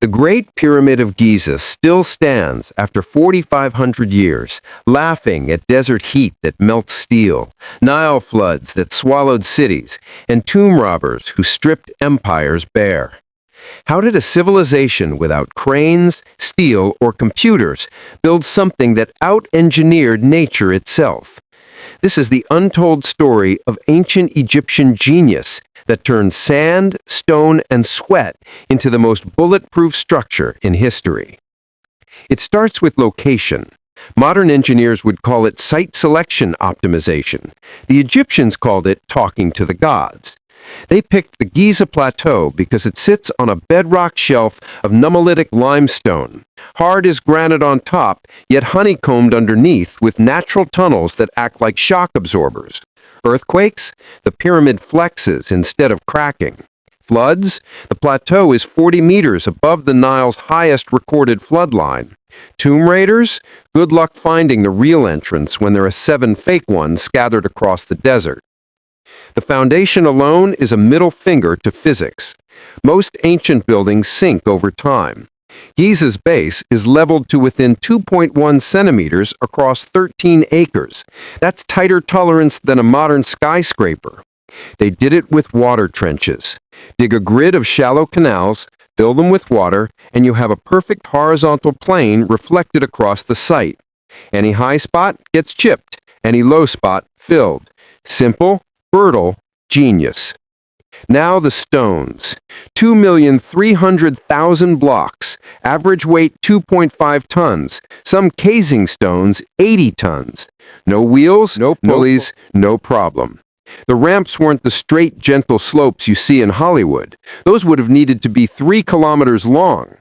The Great Pyramid of Giza still stands after 4,500 years, laughing at desert heat that melts steel, Nile floods that swallowed cities, and tomb robbers who stripped empires bare. How did a civilization without cranes, steel, or computers build something that out-engineered nature itself? This is the untold story of ancient Egyptian genius that turned sand, stone, and sweat into the most bulletproof structure in history. It starts with location. Modern engineers would call it site selection optimization. The Egyptians called it talking to the gods. They picked the Giza Plateau because it sits on a bedrock shelf of nummulitic limestone, hard as granite on top, yet honeycombed underneath with natural tunnels that act like shock absorbers. Earthquakes? The pyramid flexes instead of cracking. Floods? The plateau is 40 meters above the Nile's highest recorded flood line. Tomb raiders? Good luck finding the real entrance when there are 7 fake ones scattered across the desert. The foundation alone is a middle finger to physics. Most ancient buildings sink over time. Giza's base is leveled to within 2.1 centimeters across 13 acres. That's tighter tolerance than a modern skyscraper. They did it with water trenches. Dig a grid of shallow canals, fill them with water, and you have a perfect horizontal plane reflected across the site. Any high spot gets chipped, any low spot filled. Simple, fertile, genius. Now the stones. 2,300,000 blocks, average weight 2.5 tons, some casing stones 80 tons. No wheels, no pulleys, no problem. The ramps weren't the straight, gentle slopes you see in Hollywood. Those would have needed to be 3 kilometers long.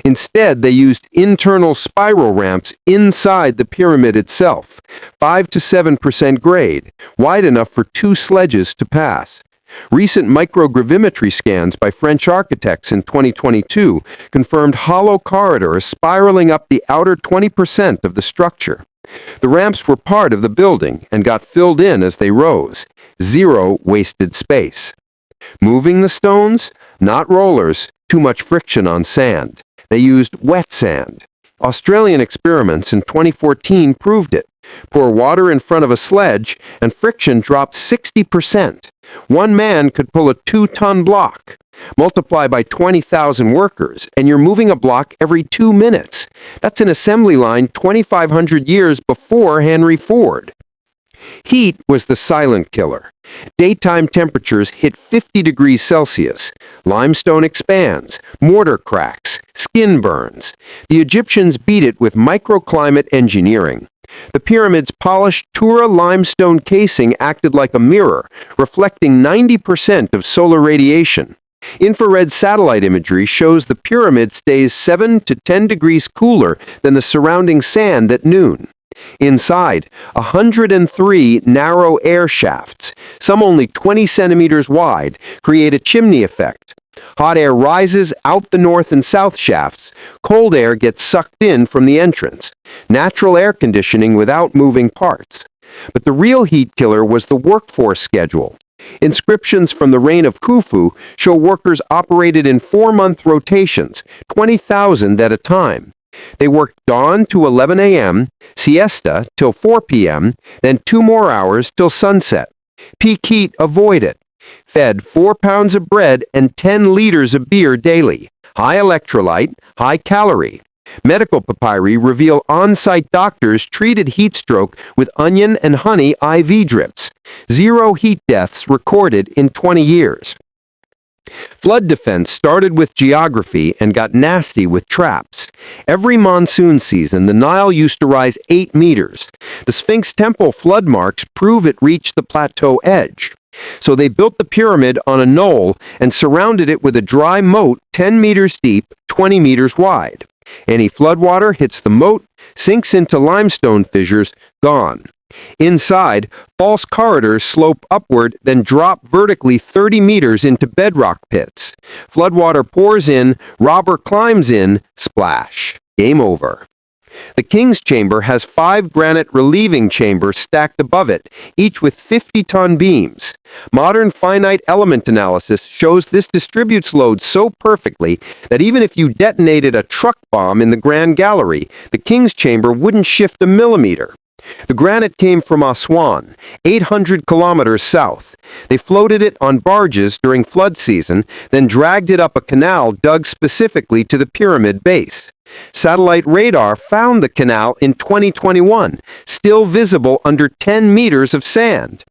Instead, they used internal spiral ramps inside the pyramid itself, 5 to 7% grade, wide enough for 2 sledges to pass. Recent microgravimetry scans by French architects in 2022 confirmed hollow corridors spiraling up the outer 20% of the structure. The ramps were part of the building and got filled in as they rose. Zero wasted space. Moving the stones? Not rollers, too much friction on sand. They used wet sand. Australian experiments in 2014 proved it. Pour water in front of a sledge and friction dropped 60%. One man could pull a 2-ton block. Multiply by 20,000 workers, and you're moving a block every 2 minutes. That's an assembly line 2,500 years before Henry Ford. Heat was the silent killer. Daytime temperatures hit 50 degrees Celsius. Limestone expands, mortar cracks, skin burns. The Egyptians beat it with microclimate engineering. The pyramid's polished Tura limestone casing acted like a mirror, reflecting 90% of solar radiation. Infrared satellite imagery shows the pyramid stays 7 to 10 degrees cooler than the surrounding sand at noon. Inside, 103 narrow air shafts, some only 20 centimeters wide, create a chimney effect. Hot air rises out the north and south shafts. Cold air gets sucked in from the entrance. Natural air conditioning without moving parts. But the real heat killer was the workforce schedule. Inscriptions from the reign of Khufu show workers operated in 4-month rotations, 20,000 at a time. They worked dawn to 11 a.m., siesta till 4 p.m., then 2 more hours till sunset. Peak heat avoided. Fed 4 pounds of bread and 10 liters of beer daily. High electrolyte, high calorie. Medical papyri reveal on-site doctors treated heat stroke with onion and honey IV drips. 0 heat deaths recorded in 20 years. Flood defense started with geography and got nasty with traps. Every monsoon season, the Nile used to rise 8 meters. The Sphinx Temple flood marks prove it reached the plateau edge. So they built the pyramid on a knoll and surrounded it with a dry moat 10 meters deep, 20 meters wide. Any floodwater hits the moat, sinks into limestone fissures, gone. Inside, false corridors slope upward, then drop vertically 30 meters into bedrock pits. Floodwater pours in, robber climbs in, splash. Game over. The king's chamber has 5 granite relieving chambers stacked above it, each with 50-ton beams. Modern finite element analysis shows this distributes load so perfectly that even if you detonated a truck bomb in the Grand Gallery, the king's chamber wouldn't shift a millimeter. The granite came from Aswan, 800 kilometers south. They floated it on barges during flood season, then dragged it up a canal dug specifically to the pyramid base. Satellite radar found the canal in 2021, still visible under 10 meters of sand.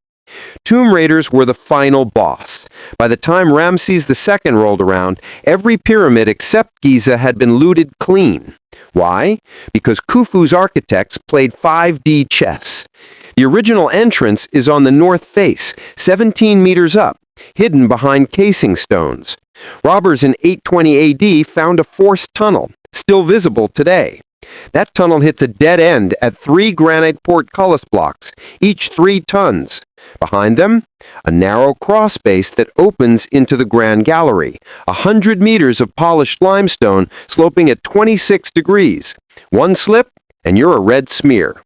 Tomb raiders were the final boss. By the time Ramses II rolled around, every pyramid except Giza had been looted clean. Why? Because Khufu's architects played 5D chess. The original entrance is on the north face, 17 meters up, hidden behind casing stones. Robbers in 820 AD found a forced tunnel, still visible today. That tunnel hits a dead end at 3 granite portcullis blocks, each 3 tons. Behind them, a narrow cross base that opens into the Grand Gallery, 100 meters of polished limestone sloping at 26 degrees. One slip, and you're a red smear.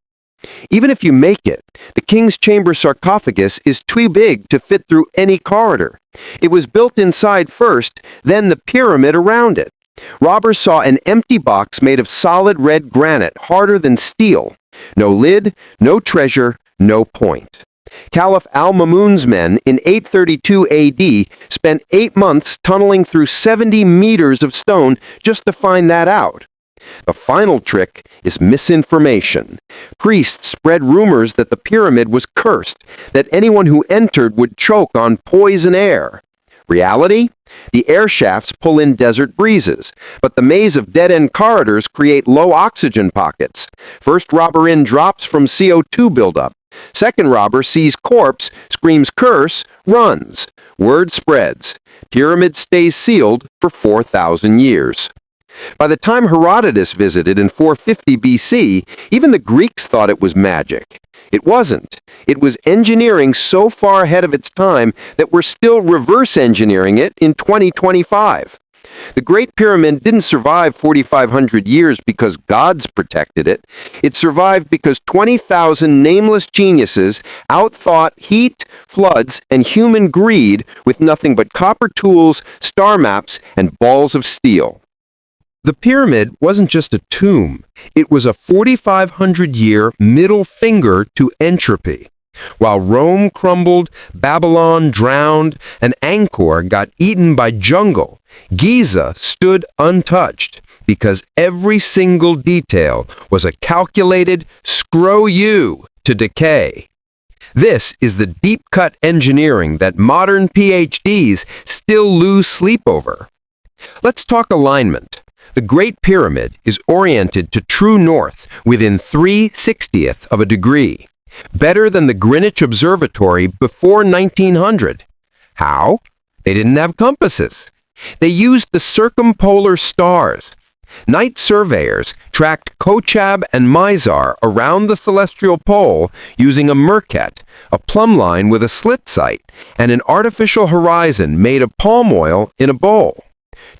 Even if you make it, the king's chamber sarcophagus is too big to fit through any corridor. It was built inside first, then the pyramid around it. Robbers saw an empty box made of solid red granite, harder than steel. No lid, no treasure, no point. Caliph al-Mamun's men in 832 AD spent 8 months tunneling through 70 meters of stone just to find that out. The final trick is misinformation. Priests spread rumors that the pyramid was cursed, that anyone who entered would choke on poison air. Reality? The air shafts pull in desert breezes, but the maze of dead-end corridors create low oxygen pockets. First robber in drops from CO2 buildup. Second robber sees corpse, screams curse, runs. Word spreads. Pyramid stays sealed for 4,000 years. By the time Herodotus visited in 450 BC, even the Greeks thought it was magic. It wasn't. It was engineering so far ahead of its time that we're still reverse engineering it in 2025. The Great Pyramid didn't survive 4,500 years because gods protected it. It survived because 20,000 nameless geniuses outthought heat, floods, and human greed with nothing but copper tools, star maps, and balls of steel. The pyramid wasn't just a tomb. It was a 4,500-year middle finger to entropy. While Rome crumbled, Babylon drowned, and Angkor got eaten by jungle, Giza stood untouched because every single detail was a calculated screw you to decay. This is the deep-cut engineering that modern PhDs still lose sleep over. Let's talk alignment. The Great Pyramid is oriented to true north within 3/60th of a degree, better than the Greenwich Observatory before 1900. How? They didn't have compasses. They used the circumpolar stars. Night surveyors tracked Kochab and Mizar around the celestial pole using a Merket, a plumb line with a slit sight, and an artificial horizon made of palm oil in a bowl.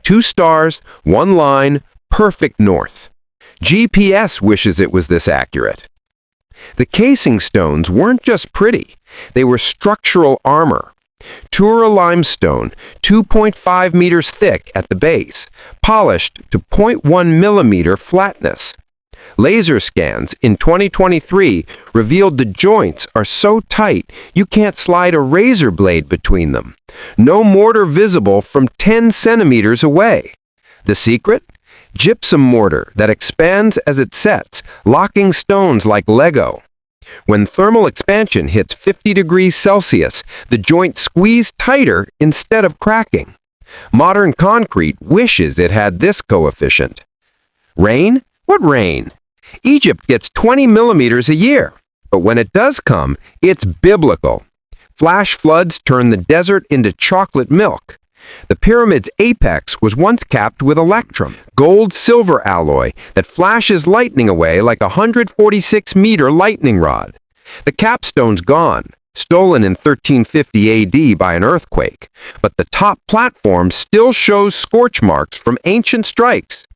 2 stars, 1 line, perfect north. GPS wishes it was this accurate. The casing stones weren't just pretty. They were structural armor. Tura limestone, 2.5 meters thick at the base, polished to 0.1 millimeter flatness. Laser scans in 2023 revealed the joints are so tight you can't slide a razor blade between them. No mortar visible from 10 centimeters away. The secret? Gypsum mortar that expands as it sets, locking stones like Lego. When thermal expansion hits 50 degrees Celsius, the joints squeeze tighter instead of cracking. Modern concrete wishes it had this coefficient. Rain? What rain? Egypt gets 20 millimeters a year, but when it does come, it's biblical. Flash floods turn the desert into chocolate milk. The pyramid's apex was once capped with electrum, gold-silver alloy that flashes lightning away like a 146-meter lightning rod. The capstone's gone, stolen in 1350 AD by an earthquake, but the top platform still shows scorch marks from ancient strikes.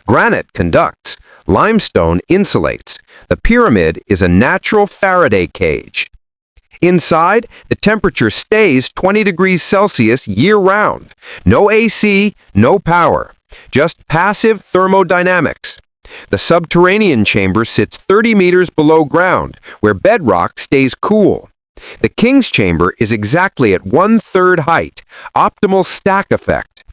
Granite conducts. Limestone insulates. The pyramid is a natural Faraday cage. Inside, the temperature stays 20 degrees Celsius year-round. No AC, no power. Just passive thermodynamics. The subterranean chamber sits 30 meters below ground, where bedrock stays cool. The king's chamber is exactly at 1/3 height, optimal stack effect.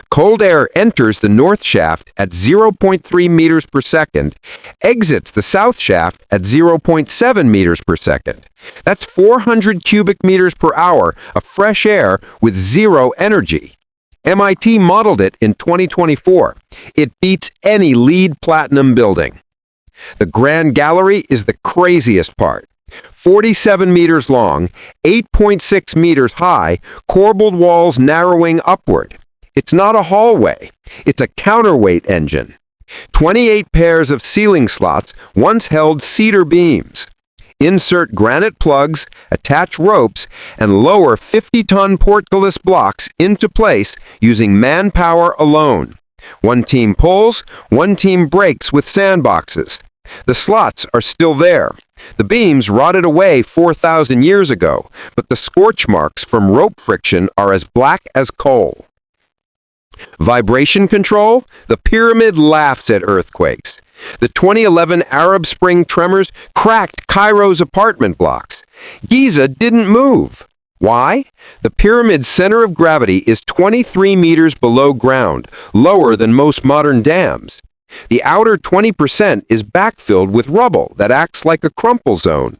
Cold air enters the north shaft at 0.3 meters per second, exits the south shaft at 0.7 meters per second. That's 400 cubic meters per hour of fresh air with zero energy. MIT modeled it in 2024. It beats any LEED Platinum building. The Grand Gallery is the craziest part. 47 meters long, 8.6 meters high, corbelled walls narrowing upward. It's not a hallway. It's a counterweight engine. 28 pairs of ceiling slots once held cedar beams. Insert granite plugs, attach ropes, and lower 50-ton portcullis blocks into place using manpower alone. One team pulls, one team breaks with sandboxes. The slots are still there. The beams rotted away 4,000 years ago, but the scorch marks from rope friction are as black as coal. Vibration control? The pyramid laughs at earthquakes. The 2011 Arab Spring tremors cracked Cairo's apartment blocks. Giza didn't move. Why? The pyramid's center of gravity is 23 meters below ground, lower than most modern dams. The outer 20% is backfilled with rubble that acts like a crumple zone.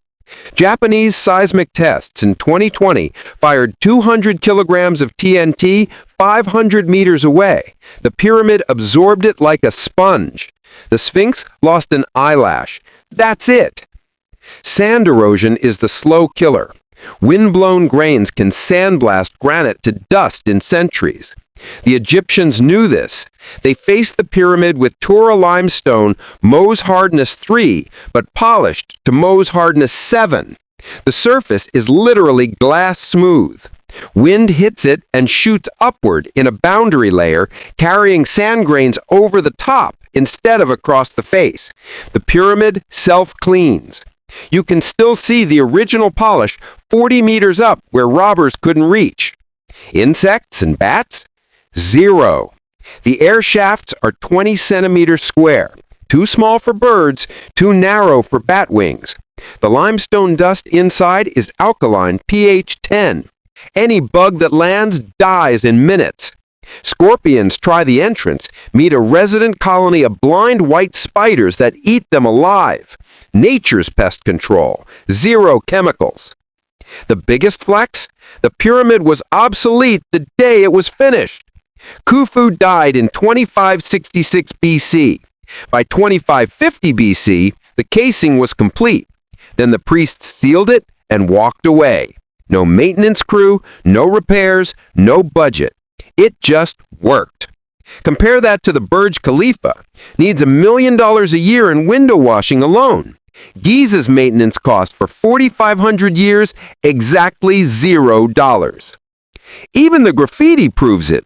Japanese seismic tests in 2020 fired 200 kilograms of TNT 500 meters away. The pyramid absorbed it like a sponge. The Sphinx lost an eyelash. That's it. Sand erosion is the slow killer. Wind-blown grains can sandblast granite to dust in centuries. The Egyptians knew this. They faced the pyramid with Tura limestone Mohs hardness 3, but polished to Mohs hardness 7. The surface is literally glass smooth. Wind hits it and shoots upward in a boundary layer, carrying sand grains over the top instead of across the face. The pyramid self-cleans. You can still see the original polish 40 meters up where robbers couldn't reach. Insects and bats? Zero. The air shafts are 20 centimeters square, too small for birds, too narrow for bat wings. The limestone dust inside is alkaline, pH 10. Any bug that lands dies in minutes. Scorpions try the entrance, meet a resident colony of blind white spiders that eat them alive. Nature's pest control, zero chemicals. The biggest flex? The pyramid was obsolete the day it was finished. Khufu died in 2566 BC. By 2550 BC, the casing was complete. Then the priests sealed it and walked away. No maintenance crew, no repairs, no budget. It just worked. Compare that to the Burj Khalifa. Needs $1 million a year in window washing alone. Giza's maintenance cost for 4,500 years, exactly $0. Even the graffiti proves it.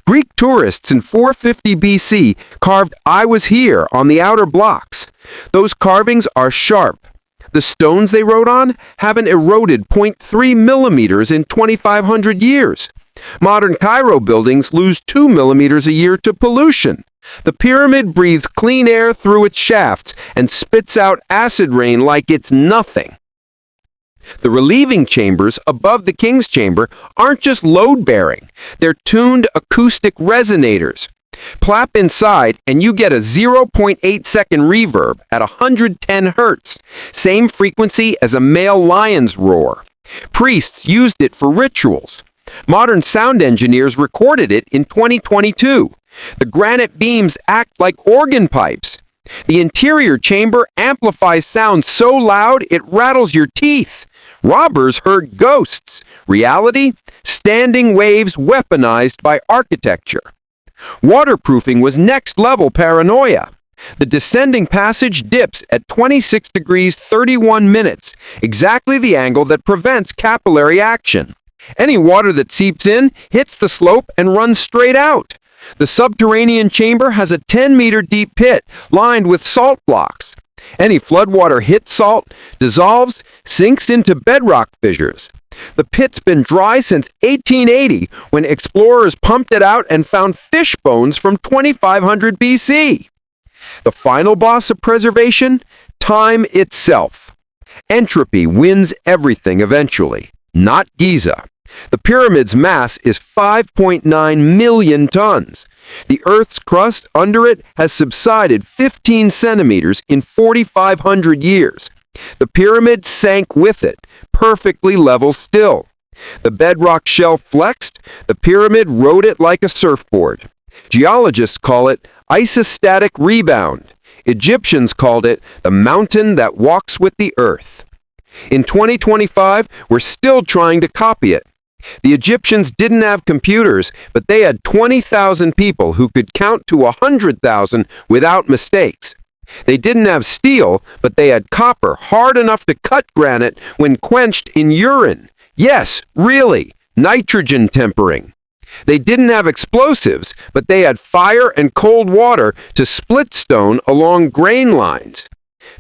Greek tourists in 450 BC carved "I was here" on the outer blocks. Those carvings are sharp. The stones they wrote on haven't eroded 0.3 millimeters in 2,500 years. Modern Cairo buildings lose 2 millimeters a year to pollution. The pyramid breathes clean air through its shafts and spits out acid rain like it's nothing. The relieving chambers above the king's chamber aren't just load-bearing. They're tuned acoustic resonators. Plap inside and you get a 0.8-second reverb at 110 hertz, same frequency as a male lion's roar. Priests used it for rituals. Modern sound engineers recorded it in 2022. The granite beams act like organ pipes. The interior chamber amplifies sound so loud it rattles your teeth. Robbers heard ghosts. Reality? Standing waves weaponized by architecture. Waterproofing was next-level paranoia. The descending passage dips at 26 degrees 31 minutes, exactly the angle that prevents capillary action. Any water that seeps in hits the slope and runs straight out. The subterranean chamber has a 10-meter deep pit lined with salt blocks. Any floodwater hits salt, dissolves, sinks into bedrock fissures. The pit's been dry since 1880, when explorers pumped it out and found fish bones from 2500 BC. The final boss of preservation? Time itself. Entropy wins everything eventually, not Giza. The pyramid's mass is 5.9 million tons. The Earth's crust under it has subsided 15 centimeters in 4,500 years. The pyramid sank with it, perfectly level still. The bedrock shelf flexed, the pyramid rode it like a surfboard. Geologists call it isostatic rebound. Egyptians called it the mountain that walks with the earth. In 2025, we're still trying to copy it. The Egyptians didn't have computers, but they had 20,000 people who could count to 100,000 without mistakes. They didn't have steel, but they had copper hard enough to cut granite when quenched in urine. Yes, really, nitrogen tempering. They didn't have explosives, but they had fire and cold water to split stone along grain lines.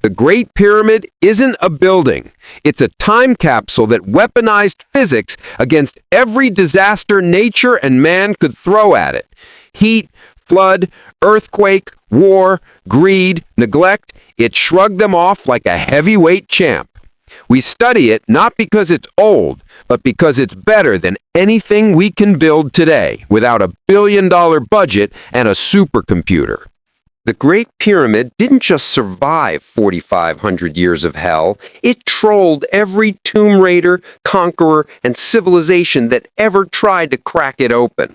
The Great Pyramid isn't a building. It's a time capsule that weaponized physics against every disaster nature and man could throw at it. Heat, flood, earthquake, war, greed, neglect, it shrugged them off like a heavyweight champ. We study it not because it's old, but because it's better than anything we can build today without a billion-dollar budget and a supercomputer. The Great Pyramid didn't just survive 4,500 years of hell, it trolled every tomb raider, conqueror, and civilization that ever tried to crack it open.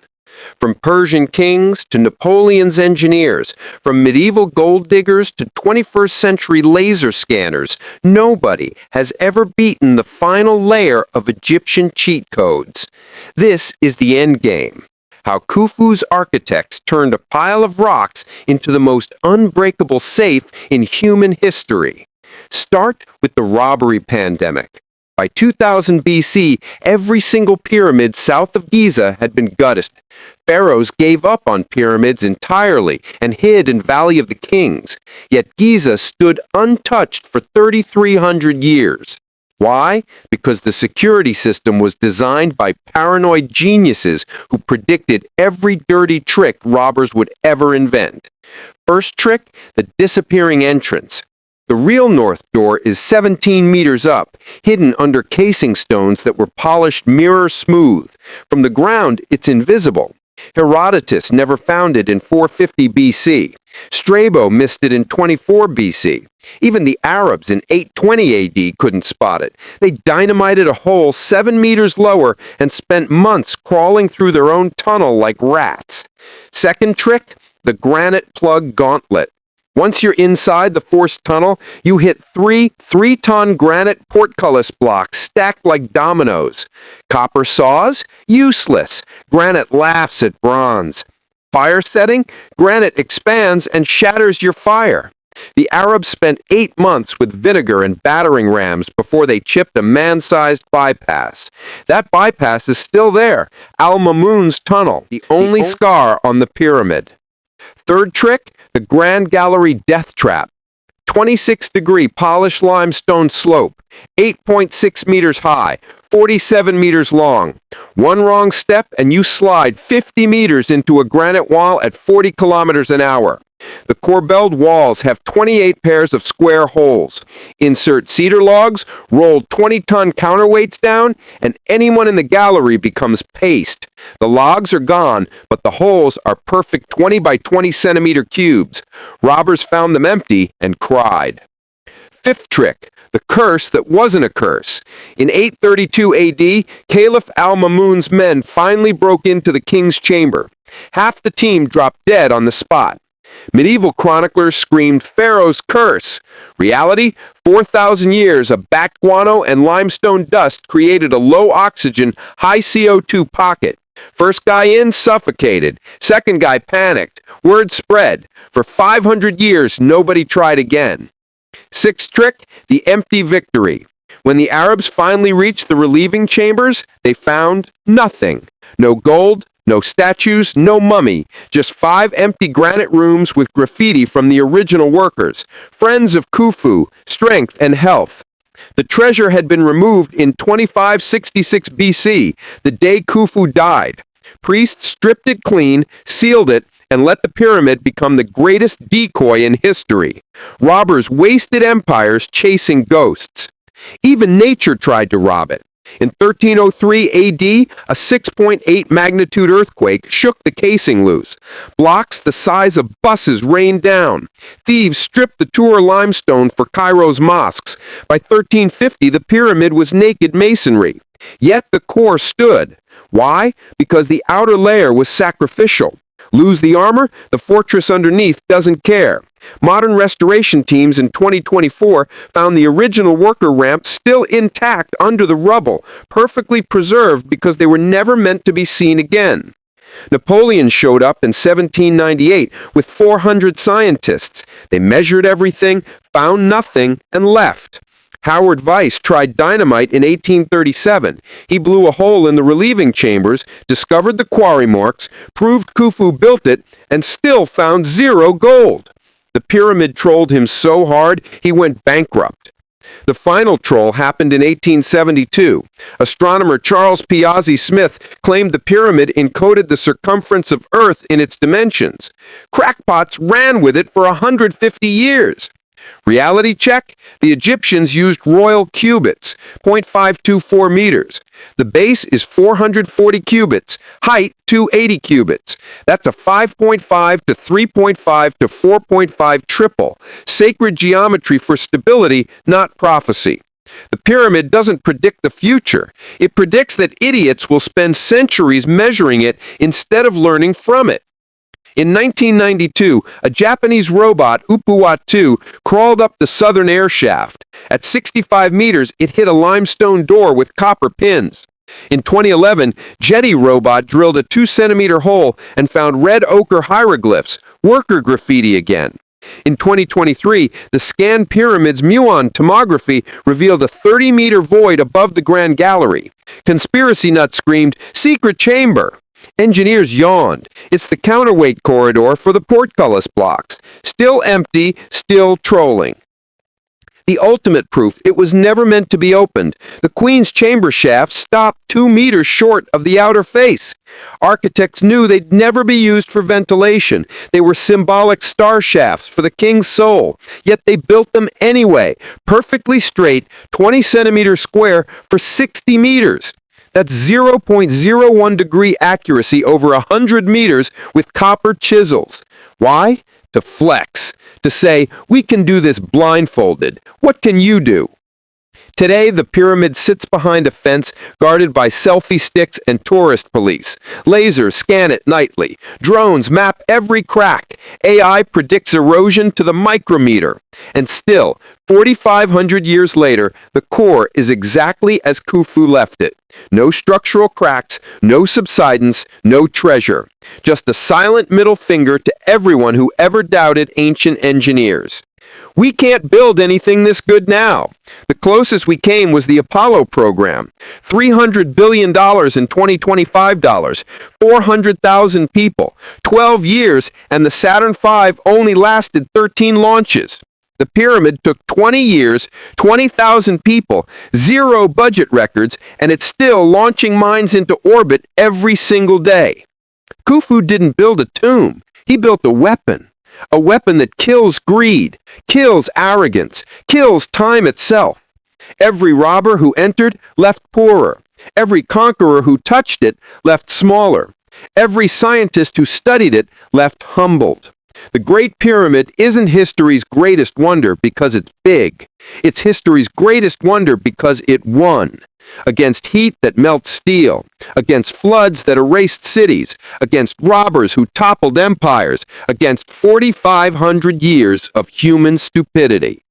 From Persian kings to Napoleon's engineers, from medieval gold diggers to 21st century laser scanners, nobody has ever beaten the final layer of Egyptian cheat codes. This is the end game. How Khufu's architects turned a pile of rocks into the most unbreakable safe in human history. Start with the robbery pandemic. By 2000 BC, every single pyramid south of Giza had been gutted. Pharaohs gave up on pyramids entirely and hid in Valley of the Kings. Yet Giza stood untouched for 3,300 years. Why? Because the security system was designed by paranoid geniuses who predicted every dirty trick robbers would ever invent. First trick, the disappearing entrance. The real north door is 17 meters up, hidden under casing stones that were polished mirror smooth. From the ground, it's invisible. Herodotus never found it in 450 BC. Strabo missed it in 24 BC. Even the Arabs in 820 AD couldn't spot it. They dynamited a hole 7 meters lower and spent months crawling through their own tunnel like rats. Second trick, the granite plug gauntlet. Once you're inside the forced tunnel, you hit three-ton granite portcullis blocks stacked like dominoes. Copper saws? Useless. Granite laughs at bronze. Fire setting? Granite expands and shatters your fire. The Arabs spent 8 months with vinegar and battering rams before they chipped a man-sized bypass. That bypass is still there, Al-Mamun's tunnel, the only scar on the pyramid. Third trick, the Grand Gallery Death Trap. 26-degree polished limestone slope, 8.6 meters high, 47 meters long. One wrong step and you slide 50 meters into a granite wall at 40 kilometers an hour. The corbelled walls have 28 pairs of square holes. Insert cedar logs, roll 20-ton counterweights down, and anyone in the gallery becomes paste. The logs are gone, but the holes are perfect 20 by 20 centimeter cubes. Robbers found them empty and cried. Fifth trick, the curse that wasn't a curse. In 832 AD, Caliph al-Mamun's men finally broke into the king's chamber. Half the team dropped dead on the spot. Medieval chroniclers screamed Pharaoh's curse. Reality, 4,000 years of bat guano and limestone dust created a low-oxygen, high CO2 pocket. First guy in suffocated. Second guy panicked. Word spread. For 500 years, nobody tried again. Sixth trick, the empty victory. When the Arabs finally reached the relieving chambers, they found nothing. No gold, No statues, no mummy, just 5 empty granite rooms with graffiti from the original workers, friends of Khufu, strength and health. The treasure had been removed in 2566 BC, the day Khufu died. Priests stripped it clean, sealed it, and let the pyramid become the greatest decoy in history. Robbers wasted empires chasing ghosts. Even nature tried to rob it. In 1303 AD, a 6.8 magnitude earthquake shook the casing loose. Blocks the size of buses rained down. Thieves stripped the Tour limestone for Cairo's mosques. By 1350, the pyramid was naked masonry. Yet the core stood. Why? Because the outer layer was sacrificial. Lose the armor? The fortress underneath doesn't care. Modern restoration teams in 2024 found the original worker ramp still intact under the rubble, perfectly preserved because they were never meant to be seen again. Napoleon showed up in 1798 with 400 scientists. They measured everything, found nothing, and left. Howard Weiss tried dynamite in 1837. He blew a hole in the relieving chambers, discovered the quarry marks, proved Khufu built it, and still found 0 gold. The pyramid trolled him so hard, he went bankrupt. The final troll happened in 1872. Astronomer Charles Piazzi Smith claimed the pyramid encoded the circumference of Earth in its dimensions. Crackpots ran with it for 150 years. Reality check? The Egyptians used royal cubits, 0.524 meters. The base is 440 cubits, height 280 cubits. That's a 5.5 to 3.5 to 4.5 triple. Sacred geometry for stability, not prophecy. The pyramid doesn't predict the future. It predicts that idiots will spend centuries measuring it instead of learning from it. In 1992, a Japanese robot, Upuat-2, crawled up the southern air shaft. At 65 meters, it hit a limestone door with copper pins. In 2011, Jetty robot drilled a 2-centimeter hole and found red ochre hieroglyphs, worker graffiti again. In 2023, the Scan Pyramid's muon tomography revealed a 30-meter void above the Grand Gallery. Conspiracy nuts screamed, "Secret chamber!" Engineers yawned. It's the counterweight corridor for the portcullis blocks. Still empty, still trolling. The ultimate proof, it was never meant to be opened. The Queen's chamber shaft stopped 2 meters short of the outer face. Architects knew they'd never be used for ventilation. They were symbolic star shafts for the king's soul. Yet they built them anyway, perfectly straight, 20 centimeters square for 60 meters. That's 0.01 degree accuracy over 100 meters with copper chisels. Why? To flex. To say, we can do this blindfolded. What can you do? Today, the pyramid sits behind a fence guarded by selfie sticks and tourist police. Lasers scan it nightly. Drones map every crack. AI predicts erosion to the micrometer. And still, 4,500 years later, the core is exactly as Khufu left it. No structural cracks, no subsidence, no treasure. Just a silent middle finger to everyone who ever doubted ancient engineers. We can't build anything this good now. The closest we came was the Apollo program. $300 billion in 2025 dollars, 400,000 people, 12 years, and the Saturn V only lasted 13 launches. The pyramid took 20 years, 20,000 people, 0 budget records, and it's still launching mines into orbit every single day. Khufu didn't build a tomb. He built a weapon. A weapon that kills greed, kills arrogance, kills time itself. Every robber who entered left poorer. Every conqueror who touched it left smaller. Every scientist who studied it left humbled. The Great Pyramid isn't history's greatest wonder because it's big. It's history's greatest wonder because it won. Against heat that melts steel, against floods that erased cities, against robbers who toppled empires, against 4,500 years of human stupidity.